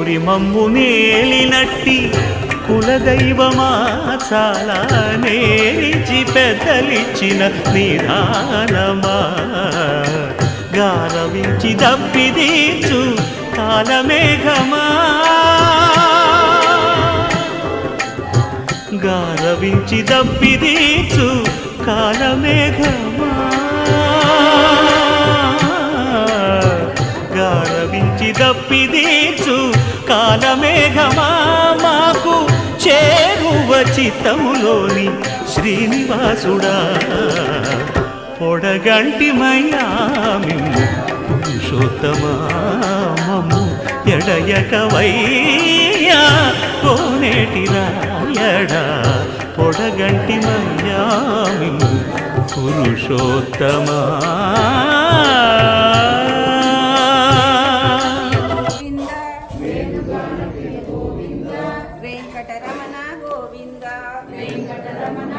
కోరి మమ్ము నేలినట్టి కులదైవమా చాలా నేరిచి పెద్దలిచ్చిన నిదానమా గారవించి దప్పిదీచు కాలమేఘమా గారవించి దప్పిదీచు కాలమేఘమా గారవించి దప్పిదీచు కాలమేఘమా మాకు చేరువ చిత్తములోని శ్రీనివాసుడా పొడగంటిమయ్యా మిమ్ము పురుషోత్తమా మమ్ము ఎడయకవయ్యా కోనేటి రాయడా పొడగంటిమయ్యా మిమ్ము పురుషోత్తమా వెంకటరమణ గోవింద వెంకటరమణ